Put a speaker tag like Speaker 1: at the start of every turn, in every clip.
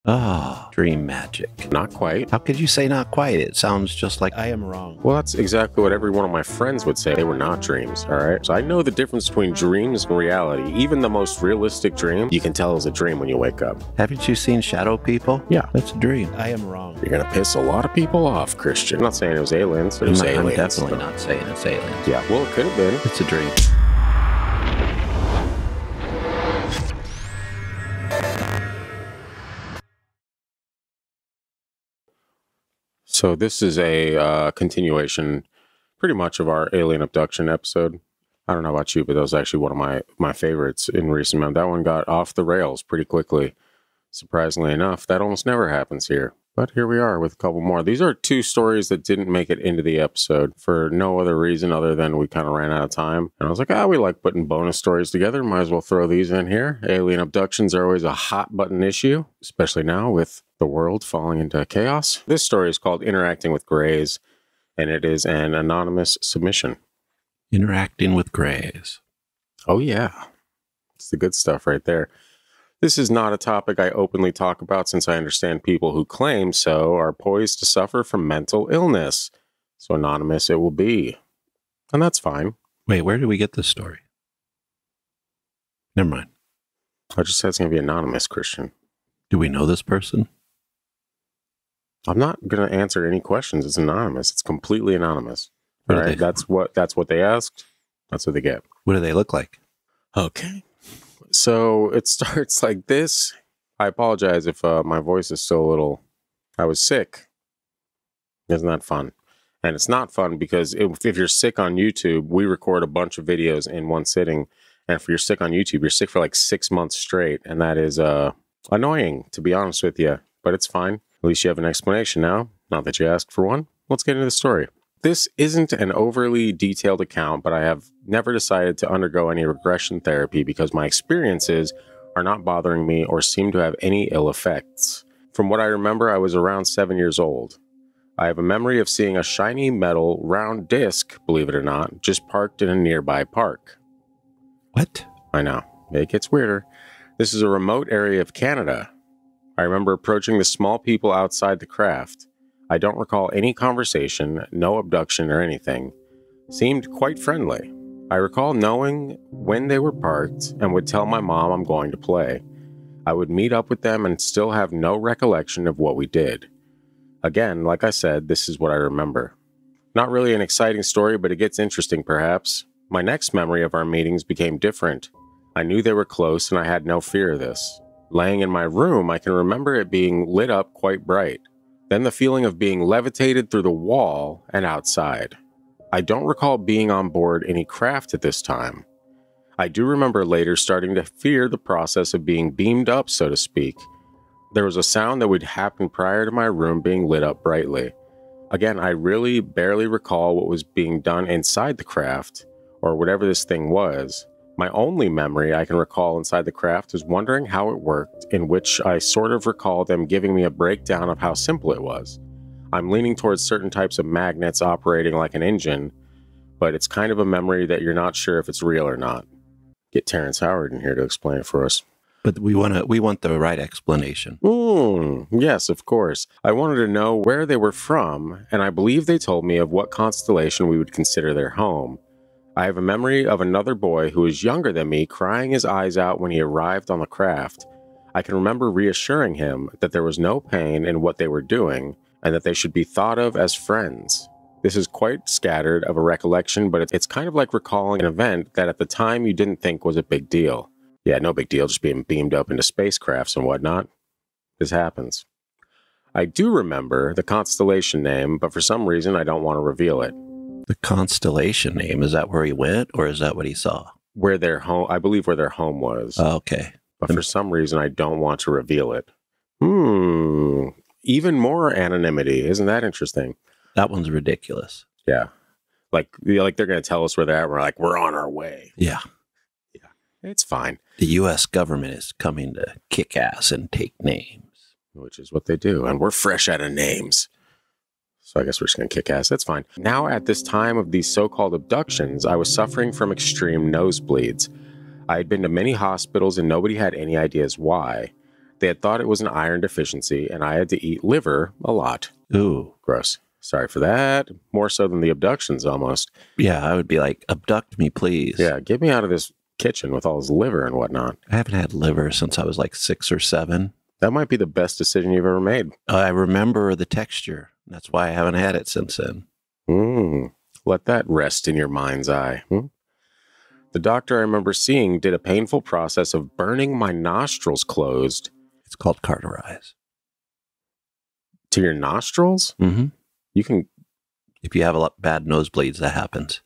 Speaker 1: Oh, dream magic.
Speaker 2: Not quite.
Speaker 1: How could you say not quite? It sounds just like I am wrong.
Speaker 2: Well, that's exactly what every one of my friends would say. They were not dreams, all right? So I know the difference between dreams and reality. Even the most realistic dream, you can tell is a dream when you wake up.
Speaker 1: Haven't you seen shadow people?
Speaker 2: Yeah.
Speaker 1: That's a dream. I am wrong.
Speaker 2: You're going to piss a lot of people off, Christian. I'm not saying it was aliens. But it was aliens.
Speaker 1: I'm definitely not saying it's aliens.
Speaker 2: Yeah, well, it could have been.
Speaker 1: It's a dream.
Speaker 2: So this is a continuation pretty much of our alien abduction episode. I don't know about you, but that was actually one of my favorites in recent months. That one got off the rails pretty quickly. Surprisingly enough, that almost never happens here. But here we are with a couple more. These are two stories that didn't make it into the episode for no other reason other than we kind of ran out of time. And I was like, we like putting bonus stories together. Might as well throw these in here. Alien abductions are always a hot button issue, especially now with the world falling into chaos. This story is called Interacting with Greys, and it is an anonymous submission.
Speaker 1: Interacting with Greys.
Speaker 2: Oh, yeah. It's the good stuff right there. This is not a topic I openly talk about since I understand people who claim so are poised to suffer from mental illness. So anonymous it will be. And that's fine.
Speaker 1: Wait, where did we get this story? Never mind.
Speaker 2: I just said it's going to be anonymous, Christian.
Speaker 1: Do we know this person?
Speaker 2: I'm not going to answer any questions. It's anonymous. It's completely anonymous. All right, that's what they asked. That's what they get.
Speaker 1: What do they look like?
Speaker 2: Okay. So it starts like this. I apologize if my voice is still a little... I was sick. Isn't that fun? And it's not fun because if you're sick on YouTube, we record a bunch of videos in one sitting. And if you're sick on YouTube, you're sick for like 6 months straight. And that is annoying, to be honest with you. But it's fine. At least you have an explanation now. Not that you asked for one. Let's get into the story. This isn't an overly detailed account, but I have never decided to undergo any regression therapy because my experiences are not bothering me or seem to have any ill effects. From what I remember, I was around 7 years old. I have a memory of seeing a shiny metal round disc, believe it or not, just parked in a nearby park.
Speaker 1: What?
Speaker 2: I know. It gets weirder. This is a remote area of Canada. I remember approaching the small people outside the craft. I don't recall any conversation, no abduction or anything. Seemed quite friendly. I recall knowing when they were parked and would tell my mom I'm going to play. I would meet up with them and still have no recollection of what we did. Again, like I said, this is what I remember. Not really an exciting story, but it gets interesting perhaps. My next memory of our meetings became different. I knew they were close and I had no fear of this. Laying in my room, I can remember it being lit up quite bright. Then the feeling of being levitated through the wall and outside. I don't recall being on board any craft at this time. I do remember later starting to fear the process of being beamed up, so to speak. There was a sound that would happen prior to my room being lit up brightly. Again, I really barely recall what was being done inside the craft, or whatever this thing was. My only memory I can recall inside the craft is wondering how it worked, in which I sort of recall them giving me a breakdown of how simple it was. I'm leaning towards certain types of magnets operating like an engine, but it's kind of a memory that you're not sure if it's real or not. Get Terrence Howard in here to explain it for us.
Speaker 1: But we want the right explanation.
Speaker 2: Yes, of course. I wanted to know where they were from, and I believe they told me of what constellation we would consider their home. I have a memory of another boy who was younger than me crying his eyes out when he arrived on the craft. I can remember reassuring him that there was no pain in what they were doing and that they should be thought of as friends. This is quite scattered of a recollection, but it's kind of like recalling an event that at the time you didn't think was a big deal. Yeah, no big deal, just being beamed up into spacecrafts and whatnot. This happens. I do remember the constellation name, but for some reason I don't want to reveal it.
Speaker 1: The constellation name, is that where he went, or is that what he saw?
Speaker 2: Where their home, I believe where their home was.
Speaker 1: Oh, okay.
Speaker 2: But for some reason, I don't want to reveal it. Even more anonymity. Isn't that interesting?
Speaker 1: That one's ridiculous.
Speaker 2: Yeah. Like they're going to tell us where they're at. We're like, we're on our way.
Speaker 1: Yeah.
Speaker 2: Yeah. It's fine.
Speaker 1: The U.S. government is coming to kick ass and take names.
Speaker 2: Which is what they do. And we're fresh out of names. So I guess we're just going to kick ass. That's fine. Now, at this time of these so-called abductions, I was suffering from extreme nosebleeds. I had been to many hospitals and nobody had any ideas why. They had thought it was an iron deficiency, and I had to eat liver a lot.
Speaker 1: Ooh.
Speaker 2: Gross. Sorry for that. More so than the abductions, almost.
Speaker 1: Yeah, I would be like, abduct me, please.
Speaker 2: Yeah, get me out of this kitchen with all this liver and whatnot.
Speaker 1: I haven't had liver since I was like 6 or 7.
Speaker 2: That might be the best decision you've ever made.
Speaker 1: I remember the texture. That's why I haven't had it since then.
Speaker 2: Let that rest in your mind's eye. The doctor I remember seeing did a painful process of burning my nostrils closed.
Speaker 1: It's called cauterize.
Speaker 2: To your nostrils?
Speaker 1: Mm-hmm.
Speaker 2: You can...
Speaker 1: If you have a lot bad nosebleeds, that happens.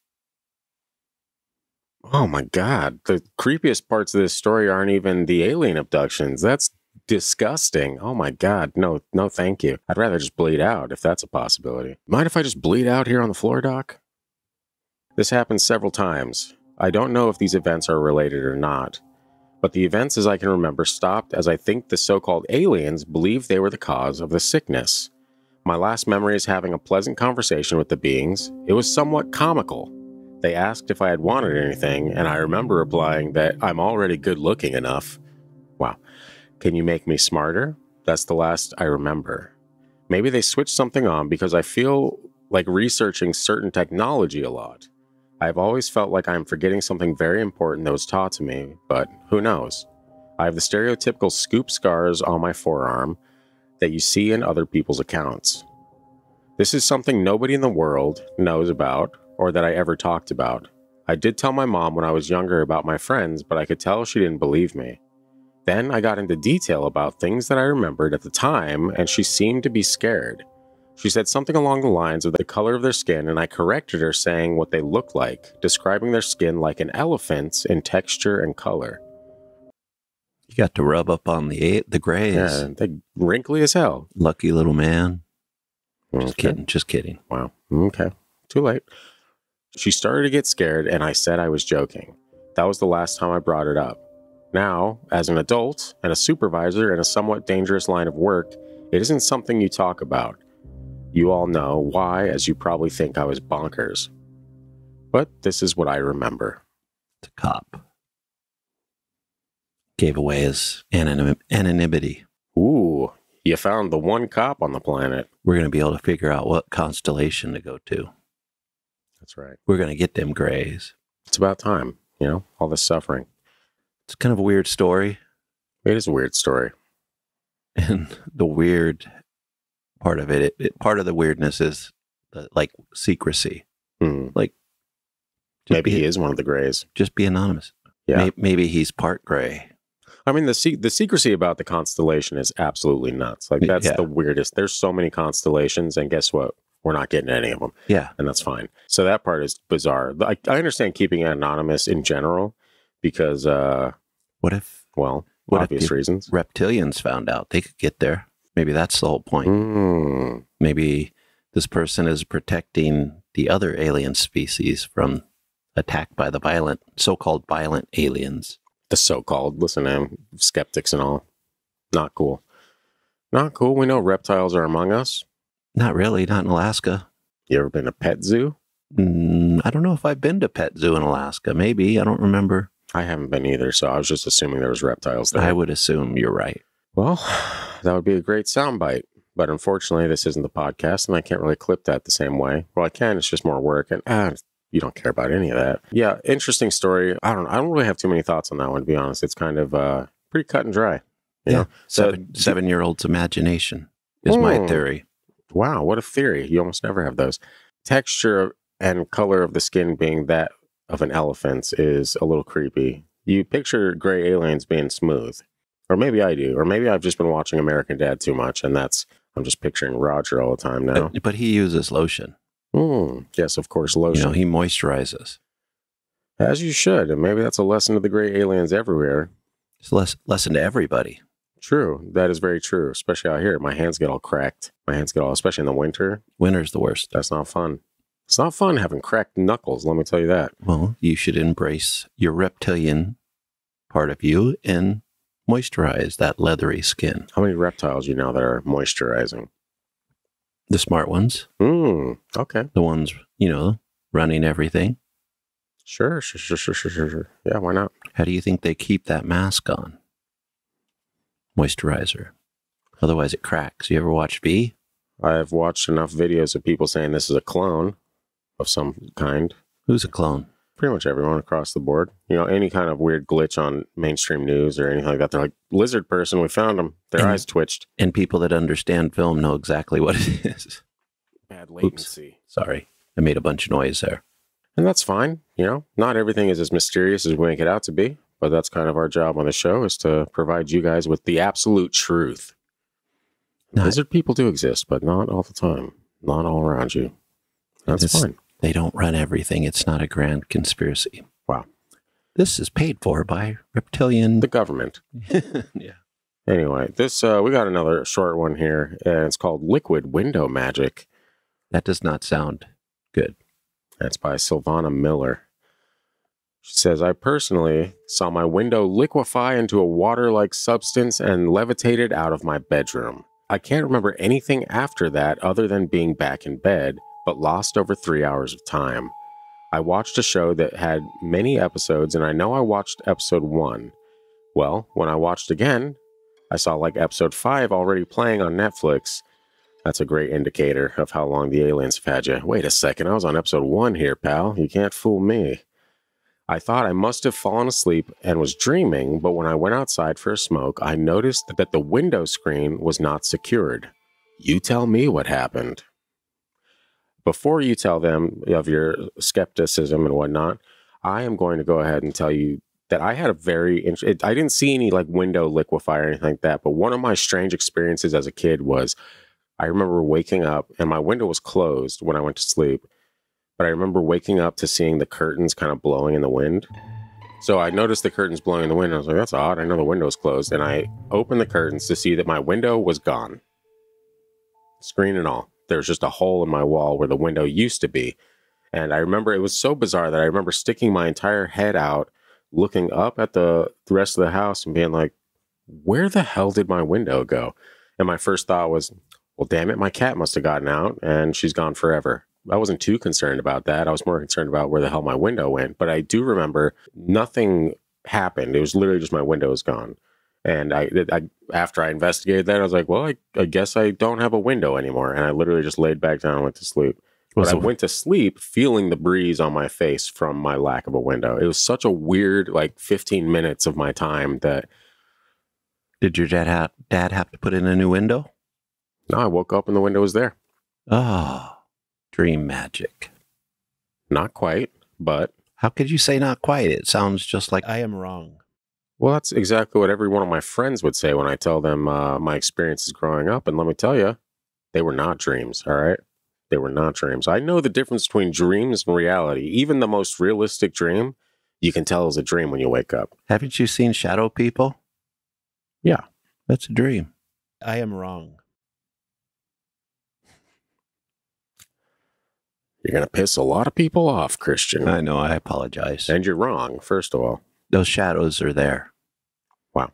Speaker 2: Oh my God. The creepiest parts of this story aren't even the alien abductions. That's disgusting. Oh my God. No, thank you. I'd rather just bleed out if that's a possibility. Mind if I just bleed out here on the floor, Doc? This happened several times. I don't know if these events are related or not, but the events, as I can remember, stopped as I think the so-called aliens believed they were the cause of the sickness. My last memory is having a pleasant conversation with the beings. It was somewhat comical. They asked if I had wanted anything, and I remember replying that I'm already good-looking enough. Wow. Can you make me smarter? That's the last I remember. Maybe they switched something on because I feel like researching certain technology a lot. I've always felt like I'm forgetting something very important that was taught to me, but who knows? I have the stereotypical scoop scars on my forearm that you see in other people's accounts. This is something nobody in the world knows about or that I ever talked about. I did tell my mom when I was younger about my friends, but I could tell she didn't believe me. Then I got into detail about things that I remembered at the time, and she seemed to be scared. She said something along the lines of the color of their skin, and I corrected her saying what they looked like, describing their skin like an elephant's in texture and color.
Speaker 1: You got to rub up on the grays.
Speaker 2: Yeah, they're wrinkly as hell.
Speaker 1: Lucky little man.
Speaker 2: Okay.
Speaker 1: Just kidding.
Speaker 2: Wow. Okay. Too late. She started to get scared, and I said I was joking. That was the last time I brought it up. Now, as an adult and a supervisor in a somewhat dangerous line of work, it isn't something you talk about. You all know why, as you probably think I was bonkers. But this is what I remember.
Speaker 1: The cop gave away his anonymity.
Speaker 2: Ooh, you found the one cop on the planet.
Speaker 1: We're going to be able to figure out what constellation to go to.
Speaker 2: That's right.
Speaker 1: We're going to get them grays.
Speaker 2: It's about time, all this suffering.
Speaker 1: It's kind of a weird story.
Speaker 2: It is a weird story.
Speaker 1: And the weird part of it, part of the weirdness is like secrecy. Like,
Speaker 2: maybe he is one of the grays.
Speaker 1: Just be anonymous.
Speaker 2: Yeah.
Speaker 1: Maybe he's part gray.
Speaker 2: I mean, the secrecy about the constellation is absolutely nuts. Like, that's the weirdest. There's so many constellations, and guess what? We're not getting any of them. Yeah. And that's fine. So that part is bizarre. I understand keeping it anonymous in general because,
Speaker 1: what if
Speaker 2: obvious reasons.
Speaker 1: Reptilians found out? They could get there. Maybe that's the whole point. Maybe this person is protecting the other alien species from attack by the so-called violent aliens.
Speaker 2: The so-called, listen to them, skeptics and all. Not cool. Not cool. We know reptiles are among us.
Speaker 1: Not really. Not in Alaska.
Speaker 2: You ever been to Pet Zoo?
Speaker 1: I don't know if I've been to Pet Zoo in Alaska. Maybe. I don't remember.
Speaker 2: I haven't been either, so I was just assuming there was reptiles there.
Speaker 1: I would assume you're right.
Speaker 2: Well, that would be a great soundbite. But unfortunately, this isn't the podcast, and I can't really clip that the same way. Well, I can. It's just more work, and you don't care about any of that. Yeah, interesting story. I don't really have too many thoughts on that one, to be honest. It's kind of pretty cut and dry. You know?
Speaker 1: Seven-year-old's imagination is my theory.
Speaker 2: Wow, what a theory. You almost never have those. Texture and color of the skin being that of an elephant's is a little creepy. You picture gray aliens being smooth. Or maybe I do. Or maybe I've just been watching American Dad too much, and I'm just picturing Roger all the time now.
Speaker 1: But he uses lotion.
Speaker 2: Yes, of course, lotion.
Speaker 1: He moisturizes.
Speaker 2: As you should. And maybe that's a lesson to the gray aliens everywhere.
Speaker 1: It's a lesson to everybody.
Speaker 2: True. That is very true. Especially out here. My hands get all cracked. Especially in the winter.
Speaker 1: Winter's the worst.
Speaker 2: That's not fun. It's not fun having cracked knuckles, let me tell you that.
Speaker 1: Well, you should embrace your reptilian part of you and moisturize that leathery skin.
Speaker 2: How many reptiles you know that are moisturizing?
Speaker 1: The smart ones.
Speaker 2: Okay.
Speaker 1: The ones, running everything.
Speaker 2: Sure. Yeah, why not?
Speaker 1: How do you think they keep that mask on? moisturizer. Otherwise, it cracks. You ever watch V?
Speaker 2: I've watched enough videos of people saying this is a clone of some kind.
Speaker 1: Who's a clone?
Speaker 2: Pretty much everyone across the board. You know, any kind of weird glitch on mainstream news or anything like that. They're like, lizard person, we found them. Their eyes twitched.
Speaker 1: And people that understand film know exactly what it is.
Speaker 2: Bad latency.
Speaker 1: Oops. Sorry. I made a bunch of noise there.
Speaker 2: And that's fine. You know, not everything is as mysterious as we make it out to be. But that's kind of our job on the show, is to provide you guys with the absolute truth. Lizard people do exist, but not all the time. Not all around you. That's fine.
Speaker 1: They don't run everything. It's not a grand conspiracy.
Speaker 2: Wow.
Speaker 1: This is paid for by reptilian...
Speaker 2: The government.
Speaker 1: Yeah.
Speaker 2: Anyway, this we got another short one here, and it's called Liquid Window Magic.
Speaker 1: That does not sound good.
Speaker 2: That's by Sylvana Miller. She says, I personally saw my window liquefy into a water-like substance and levitated out of my bedroom. I can't remember anything after that other than being back in bed, but lost over 3 hours of time. I watched a show that had many episodes, and I know I watched episode 1. Well, when I watched again, I saw like episode 5 already playing on Netflix. That's a great indicator of how long the aliens have had you. Wait a second, I was on episode 1 here, pal. You can't fool me. I thought I must have fallen asleep and was dreaming, but when I went outside for a smoke, I noticed that the window screen was not secured. You tell me what happened. Before you tell them of your skepticism and whatnot, I am going to go ahead and tell you that I had a I didn't see any like window liquefy or anything like that, but one of my strange experiences as a kid was I remember waking up and my window was closed when I went to sleep. But I remember waking up to seeing the curtains kind of blowing in the wind. So I noticed the curtains blowing in the wind. I was like, that's odd. I know the window's closed. And I opened the curtains to see that my window was gone. Screen and all. There's just a hole in my wall where the window used to be. And I remember it was so bizarre that I remember sticking my entire head out, looking up at the rest of the house and being like, where the hell did my window go? And my first thought was, well, damn it, my cat must have gotten out and she's gone forever. I wasn't too concerned about that. I was more concerned about where the hell my window went. But I do remember nothing happened. It was literally just my window was gone. And I after I investigated that, I was like, well, I guess I don't have a window anymore. And I literally just laid back down and went to sleep. But I went to sleep feeling the breeze on my face from my lack of a window. It was such a weird, like 15 minutes of my time that...
Speaker 1: Did your dad have to put in a new window?
Speaker 2: No, I woke up and the window was there.
Speaker 1: Oh. Dream magic.
Speaker 2: Not quite, but...
Speaker 1: How could you say not quite? It sounds just like I am wrong.
Speaker 2: Well, that's exactly what every one of my friends would say when I tell them my experiences growing up. And let me tell you, they were not dreams, all right? They were not dreams. I know the difference between dreams and reality. Even the most realistic dream, you can tell is a dream when you wake up.
Speaker 1: Haven't you seen shadow people?
Speaker 2: Yeah.
Speaker 1: That's a dream. I am wrong.
Speaker 2: You're going to piss a lot of people off, Christian.
Speaker 1: I know, I apologize.
Speaker 2: And you're wrong, first of all.
Speaker 1: Those shadows are there.
Speaker 2: Wow.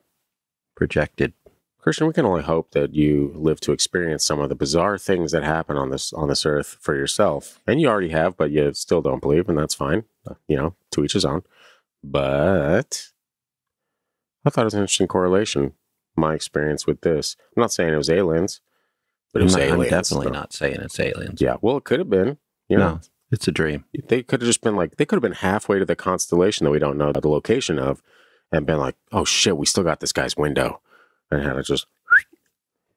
Speaker 1: Projected.
Speaker 2: Christian, we can only hope that you live to experience some of the bizarre things that happen on this earth for yourself. And you already have, but you still don't believe, and that's fine. You know, to each his own. But I thought it was an interesting correlation, my experience with this. I'm not saying it was aliens, but it was aliens.
Speaker 1: I'm definitely not saying it's aliens.
Speaker 2: Yeah, well, it could have been. You know,
Speaker 1: no, it's a dream.
Speaker 2: They could have just been like, they could have been halfway to the constellation that we don't know the location of and been like, oh shit, we still got this guy's window. And had to just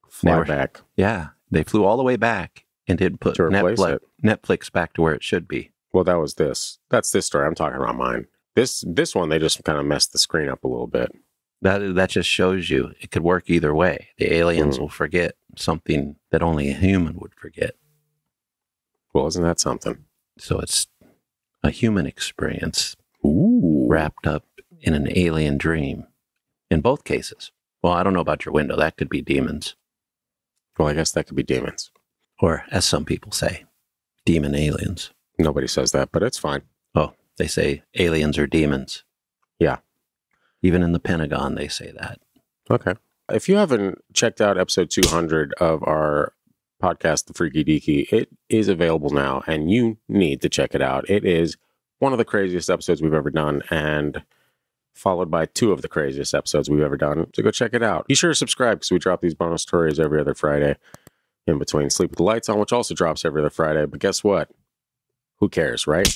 Speaker 2: fly back.
Speaker 1: Yeah, they flew all the way back and did put Netflix back to where it should be.
Speaker 2: Well, that was this. That's this story. I'm talking about mine. This one, they just kind of messed the screen up a little bit.
Speaker 1: That just shows you it could work either way. The aliens will forget something that only a human would forget.
Speaker 2: Well, isn't that something?
Speaker 1: So it's a human experience
Speaker 2: Ooh.
Speaker 1: Wrapped up in an alien dream. In both cases. Well, I don't know about your window. That could be demons.
Speaker 2: Well, I guess that could be demons.
Speaker 1: Or, as some people say, demon aliens.
Speaker 2: Nobody says that, but it's fine.
Speaker 1: Oh, they say aliens are demons.
Speaker 2: Yeah.
Speaker 1: Even in the Pentagon, they say that.
Speaker 2: Okay. If you haven't checked out episode 200 of our podcast, The Freaky Deaky, it is available now, and you need to check it out. It is one of the craziest episodes we've ever done, and followed by 2 of the craziest episodes we've ever done. So go check it out. Be sure to subscribe because we drop these bonus stories every other Friday in between Sleep with the Lights On, which also drops every other Friday. But guess what? Who cares, right?